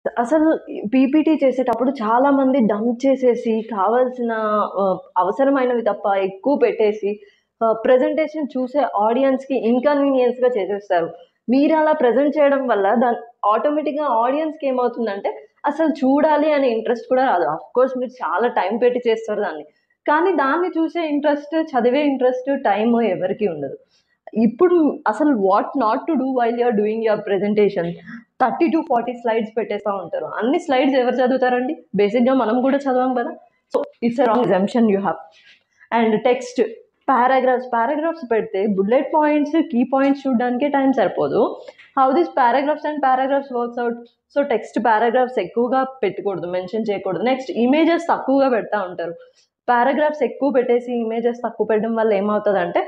అసలు పీపీటీ చేసేటప్పుడు చాలా మంది డంప్ చేసేసి కావాల్సిన అవసరమైనవి తప్ప ఎక్కువ పెట్టేసి ప్రెజెంటేషన్ చూసే ఆడియన్స్కి ఇన్కన్వీనియన్స్గా చేసేస్తారు. మీరు అలా ప్రజెంట్ చేయడం వల్ల ఆటోమేటిక్గా ఆడియన్స్కి ఏమవుతుందంటే అసలు చూడాలి అనే ఇంట్రెస్ట్ కూడా రాదు. కోర్స్ మీరు చాలా టైం పెట్టి చేస్తారు దాన్ని, కానీ దాన్ని చూసే ఇంట్రెస్ట్, చదివే ఇంట్రెస్ట్, టైం ఎవరికి ఉండదు. ఇప్పుడు అసలు what not to do while you're doing your presentation, 30 to 40 slides పెట్టేస్తూ ఉంటారు. అన్ని స్లైడ్స్ ఎవరు చదువుతారండి? బేసిక్గా మనం కూడా చదవం కదా. So it's a wrong exemption you have. And text, paragraphs పెడితే బుల్లెట్ పాయింట్స్, కీ పాయింట్స్ చూడడానికే టైం సరిపోదు. How this paragraphs works out? So text paragraphs ఎక్కువగా పెట్టకూడదు, మెన్షన్ చేయకూడదు. నెక్స్ట్ ఇమేజెస్ తక్కువగా పెడతా ఉంటారు. పారాగ్రాఫ్స్ ఎక్కువ పెట్టేసి ఇమేజెస్ తక్కువ పెట్టడం వల్ల ఏమవుతుందంటే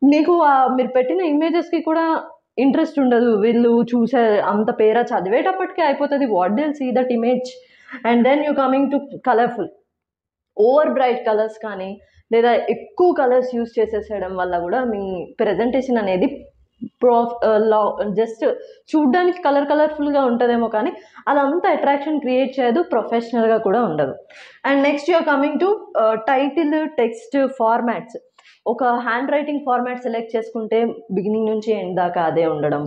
మీకు మీరు పెట్టిన ఇమేజెస్కి కూడా ఇంట్రెస్ట్ ఉండదు. వీళ్ళు చూసే అంత పేరా చదివేటప్పటికే అయిపోతుంది. What will see that image. And then you coming to colourful, over bright colours కానీ లేదా ఎక్కువ కలర్స్ యూస్ చేసేసేయడం వల్ల కూడా మీ ప్రెజెంటేషన్ అనేది జస్ట్ చూడ్డానికి కలర్ఫుల్గా ఉంటుందేమో కానీ అదంతా అట్రాక్షన్ క్రియేట్ చేయదు, ప్రొఫెషనల్గా కూడా ఉండదు. And next you're coming to title, text formats. ఒక హ్యాండ్ రైటింగ్ ఫార్మాట్ సెలెక్ట్ చేసుకుంటే బిగినింగ్ నుంచి ఎండ్ దాకా అదే ఉండడం.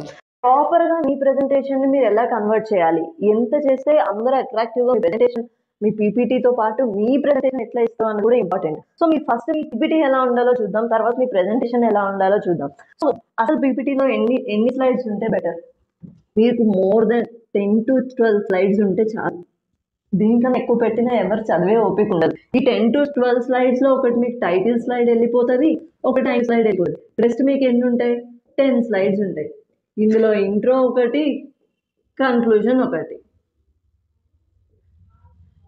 ప్రాపర్గా మీ ప్రెజెంటేషన్ని మీరు ఎలా కన్వర్ట్ చేయాలి, ఎంత చేస్తే అందరూ అట్రాక్టివ్గా మీ ప్రెజెంటేషన్, మీ పీపీటీతో పాటు మీ ప్రెజెంటేషన్ ఎట్లా ఇస్తాం అని కూడా ఇంపార్టెంట్. సో మీ ఫస్ట్ మీ పీపీటీ ఎలా ఉండాలో చూద్దాం, తర్వాత మీ ప్రెజెంటేషన్ ఎలా ఉండాలో చూద్దాం. సో అసలు పీపీటీలో ఎన్ని స్లైడ్స్ ఉంటే బెటర్? మీకు మోర్ దెన్ 10 to 12 స్లైడ్స్ ఉంటే చాలు. దీనికన్నా ఎక్కువ పెట్టినా ఎవరు చదివే ఓపిక ఉండదు. ఈ 10 to 12 స్లైడ్స్లో ఒకటి మీకు టైటిల్ స్లైడ్ వెళ్ళిపోతుంది, ఒక టైం స్లైడ్ వెళ్ళిపోతుంది. రెస్ట్ మీకు ఎన్ని ఉంటాయి? 10 స్లైడ్స్ ఉంటాయి. ఇందులో ఇంట్రో ఒకటి, కన్క్లూజన్ ఒకటి.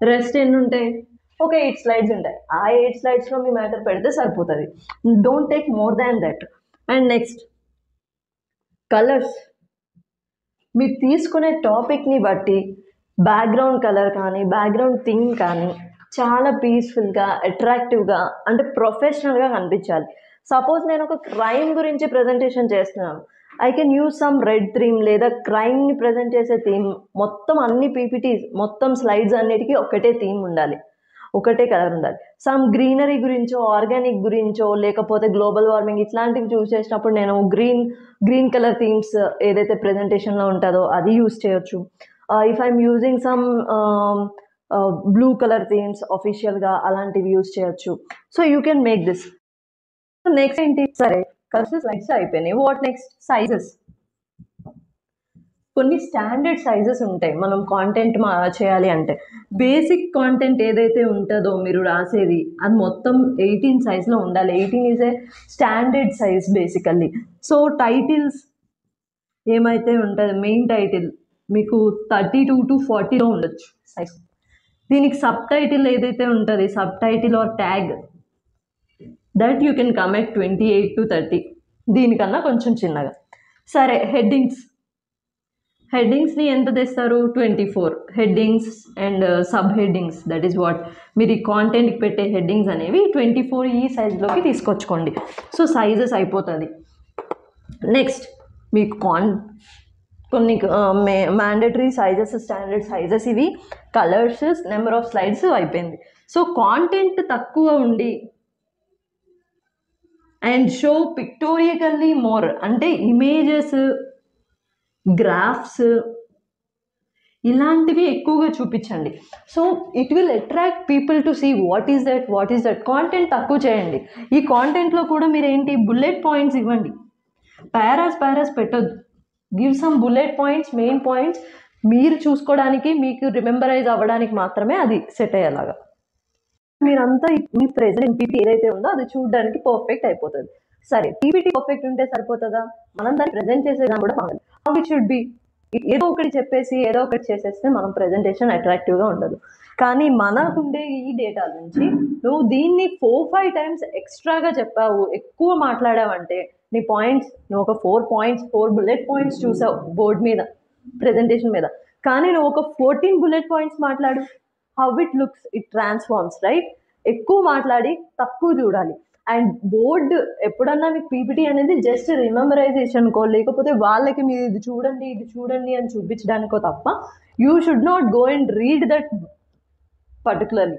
రెస్ట్ ఎన్ని ఉంటాయి? ఒక 8 స్లైడ్స్ ఉంటాయి. ఆ 8 స్లైడ్స్లో మీ మ్యాటర్ పెడితే సరిపోతుంది. Don't take more than that. And next colours. మీరు తీసుకునే టాపిక్ని బట్టి బ్యాక్గ్రౌండ్ కలర్ కానీ బ్యాక్గ్రౌండ్ థీమ్ కానీ చాలా పీస్ఫుల్గా, అట్రాక్టివ్గా, అంటే ప్రొఫెషనల్గా కనిపించాలి. సపోజ్ నేను ఒక క్రైమ్ గురించి ప్రజెంటేషన్ చేస్తున్నాను, I can use some red theme లేదా క్రైమ్ని ప్రజెంట్ చేసే థీమ్. మొత్తం అన్ని పీపీటీస్, మొత్తం స్లైడ్స్ అన్నిటికీ ఒకటే థీమ్ ఉండాలి, ఒకటే కలర్ ఉండాలి. సమ్ గ్రీనరీ గురించో, ఆర్గానిక్ గురించో, లేకపోతే గ్లోబల్ వార్మింగ్ ఇట్లాంటివి చూస్ చేసినప్పుడు నేను గ్రీన్ కలర్ థీమ్స్ ఏదైతే ప్రెజెంటేషన్లో ఉంటుందో అది యూస్ చేయొచ్చు. If I'm using some blue colour themes ఆఫీషియల్గా అలాంటివి యూస్ చేయొచ్చు. So you can make this. Next ఏంటి? సరే కలర్స్, స్లైడ్స్ అయిపోయినాయి. What next? సైజెస్. కొన్ని స్టాండర్డ్ సైజెస్ ఉంటాయి మనం కాంటెంట్ చేయాలి అంటే. బేసిక్ కాంటెంట్ ఏదైతే ఉంటుందో మీరు రాసేది అది మొత్తం 18 సైజ్లో ఉండాలి. 18 is a standard size basically. So titles ఏమైతే ఉంటుంది, మెయిన్ టైటిల్ మీకు 32 to 40లో ఉండొచ్చు సైజ్. దీనికి సబ్ టైటిల్ ఏదైతే ఉంటుంది, sub title are tag, that you can come at 28 to 30, దీనికన్నా కొంచెం చిన్నగా. సరే హెడ్డింగ్స్ని ఎంత తెస్తారు? 24 headings and sub headings. That is what మీరు ఈ కాంటెంట్కి పెట్టే హెడ్డింగ్స్ అనేవి 24 ఈ సైజ్లోకి తీసుకొచ్చుకోండి. సో సైజెస్ అయిపోతుంది. నెక్స్ట్ మీకు కొన్ని మ్యాండేటరీ సైజెస్, స్టాండర్డ్ సైజెస్ ఇవి, కలర్స్, నెంబర్ ఆఫ్ స్లైడ్స్ అయిపోయింది. సో కాంటెంట్ తక్కువ ఉండి అండ్ షో పిక్టోరియకల్లీ మోర్, అంటే ఇమేజెస్, గ్రాఫ్స్ ఇలాంటివి ఎక్కువగా చూపించండి. So it will attract people to see what is that. Content తక్కువ చేయండి. ఈ కాంటెంట్లో కూడా మీరు ఏంటి, బుల్లెట్ పాయింట్స్ ఇవ్వండి. పారాస్ పెట్టొద్దు. Give some bullet points, main points. మీరు చూసుకోవడానికి, మీకు రిమెంబరైజ్ అవ్వడానికి మాత్రమే అది సెట్ అయ్యేలాగా. మీరంతా మీ ప్రెజెంట్ పీపీటీ ఏదైతే ఉందో అది చూడడానికి పర్ఫెక్ట్ అయిపోతుంది. సరే పీపీటీ పర్ఫెక్ట్ ఉంటే సరిపోతుందా? మనం దాన్ని ప్రజెంట్ చేసేదాన్ని కూడా బాగుంది. How it should be. ఏదో ఒకటి చెప్పేసి ఏదో ఒకటి చేసేస్తే మనం ప్రెజెంటేషన్ అట్రాక్టివ్గా ఉండదు. కానీ మనకుండే ఈ డేటా నుంచి నువ్వు దీన్ని 4-5 టైమ్స్ ఎక్స్ట్రాగా చెప్పావు, ఎక్కువ మాట్లాడావంటే నీ పాయింట్స్, నువ్వు ఒక 4 బుల్లెట్ పాయింట్స్ చూసావు బోర్డ్ మీద, ప్రెజెంటేషన్ మీద, కానీ నువ్వు ఒక 14 బుల్లెట్ పాయింట్స్ మాట్లాడు. How it looks, it transforms, right? ఎక్కువ మాట్లాడి తక్కువ చూడాలి. అండ్ బోర్డ్ ఎప్పుడన్నా మీకు పీపీటీ అనేది జస్ట్ రిమెంబరైజేషన్కో, లేకపోతే వాళ్ళకి మీరు ఇది చూడండి అని చూపించడానికో తప్ప you should not go and read that particularly.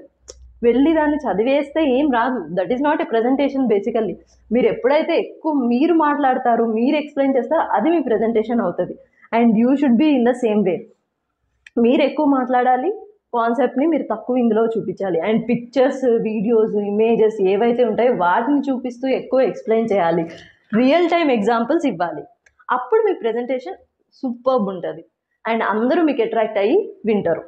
వెళ్ళి దాన్ని చదివేస్తే ఏం రాదు. That is not a presentation basically. మీరు ఎప్పుడైతే ఎక్కువ మీరు మాట్లాడతారు, మీరు ఎక్స్ప్లెయిన్ చేస్తారో అది మీ ప్రజెంటేషన్ అవుతుంది. And you should be in the same way. మీరు ఎక్కువ మాట్లాడాలి, కాన్సెప్ట్ని మీరు తక్కువ ఇందులో చూపించాలి. అండ్ పిక్చర్స్, వీడియోస్, ఇమేజెస్ ఏవైతే ఉంటాయో వాటిని చూపిస్తూ ఎక్కువ ఎక్స్ప్లెయిన్ చేయాలి. రియల్ టైమ్ ఎగ్జాంపుల్స్ ఇవ్వాలి. అప్పుడు మీ ప్రజెంటేషన్ సూపర్బ్ ఉంటుంది అండ్ అందరూ మీకు అట్రాక్ట్ అయ్యి వింటారు.